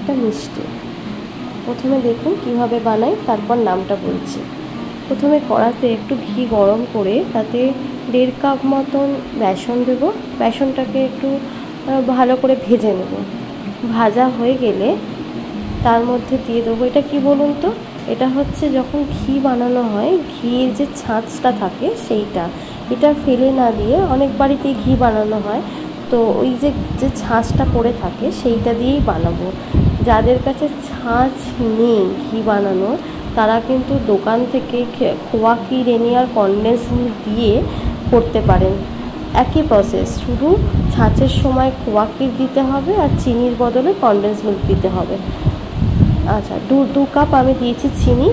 একটা মিষ্টি। প্রথমে দেখুন কিভাবে বানাই, তারপর নামটা বলছি। প্রথমে কড়াতে একটু ঘি গরম করে তাতে 1.5 কাপ মতন বেসন দেবো। বেসনটাকে একটু ভালো করে ভেজে নেব। ভাজা হয়ে গেলে তার মধ্যে দিয়ে দেবো, এটা কি বলুন তো, এটা হচ্ছে যখন ঘি বানানো হয়, ঘিয়ের যে ছাঁচটা থাকে সেইটা, এটা ফেলে না দিয়ে অনেক বাড়িতেই ঘি বানানো হয়, তো ওই যে ছাঁচটা পড়ে থাকে সেইটা দিয়েই বানাবো। যাদের কাছে ছাঁচ নেই ঘি বানানোর, তারা কিন্তু দোকান থেকে খোয়া ক্ষীর এনে আর কনডেন্স মিল্ক দিয়ে করতে পারেন। একই প্রসেস, শুধু ছাঁচের সময় খোয়া ক্ষীর দিতে হবে আর চিনির বদলে কনডেন্স মিল্ক দিতে হবে। আচ্ছা, 2 কাপ আমি দিয়েছি চিনি।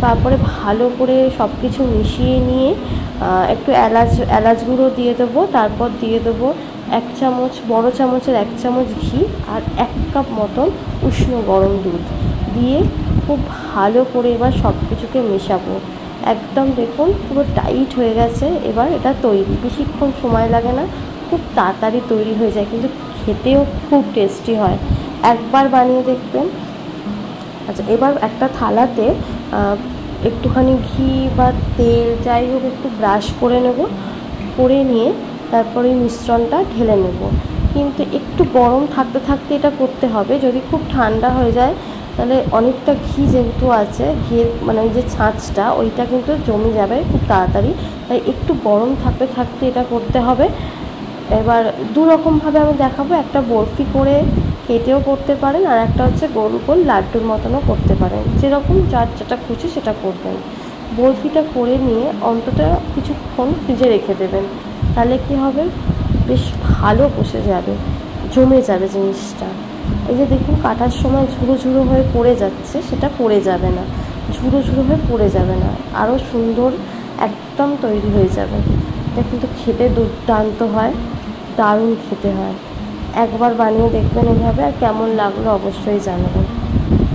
তারপরে ভালো করে সব কিছু মিশিয়ে নিয়ে একটু এলাচ গুঁড়ো দিয়ে দেবো। তারপর দিয়ে দেবো 1 চামচ, বড় চামচের 1 চামচ ঘি আর 1 কাপ মতন উষ্ণ গরম দুধ দিয়ে খুব ভালো করে এবার সব কিছুকে মেশাবো। একদম দেখুন পুরো টাইট হয়ে গেছে। এবার এটা তৈরি, বেশিক্ষণ সময় লাগে না, খুব তাড়াতাড়ি তৈরি হয়ে যায়, কিন্তু খেতেও খুব টেস্টি হয়। একবার বানিয়ে দেখবেন। আচ্ছা, এবার একটা থালাতে একটুখানি ঘি বা তেল যাই হোক একটু ব্রাশ করে নেব। করে নিয়ে তারপরে মিশ্রণটা ঢেলে নেব। কিন্তু একটু গরম থাকতে থাকতে এটা করতে হবে। যদি খুব ঠান্ডা হয়ে যায় তাহলে অনেকটা ঘি যেহেতু আছে, ঘিয়ের মানে ওই যে ছাঁচটা ওইটা কিন্তু জমে যাবে খুব তাড়াতাড়ি, তাই একটু গরম থাকতে থাকতে এটা করতে হবে। এবার 2 রকমভাবে আমি দেখাবো, একটা বরফি করে কেটেও করতে পারেন, আর একটা হচ্ছে গোল গোল লাড্ডুর মতনও করতে পারেন, যেরকম যার যেটা খুশি সেটা করবেন। বরফিটা করে নিয়ে অন্তত কিছুক্ষণ ফ্রিজে রেখে দেবেন, তাহলে কি হবে, বেশ ভালো বসে যাবে, জমে যাবে জিনিসটা। এই যে দেখুন কাটার সময় ঝুড়ো ঝুড়ো হয়ে পড়ে যাচ্ছে, সেটা পড়ে যাবে না, ঝুড়ো ঝুড়ো হয়ে পড়ে যাবে না, আরও সুন্দর একদম তৈরি হয়ে যাবে। এটা কিন্তু খেতে দুর্দান্ত হয়, দারুণ খেতে হয়। একবার বানিয়ে দেখবেন এভাবে, আর কেমন লাগলো অবশ্যই জানাবেন।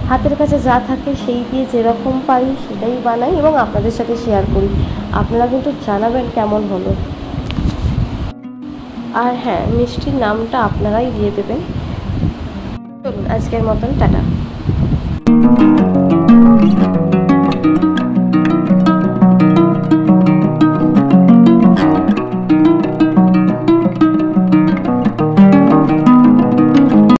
হাতের কাছে যা থাকে সেই দিয়ে যেরকম পারি সেটাই বানাই এবং আপনাদের সাথে শেয়ার করি। আপনারা কিন্তু জানাবেন কেমন হলো। আর হ্যাঁ, মিষ্টির নামটা আপনারাই দিয়ে দেবেন। চলুন আজকের মতন টাটা।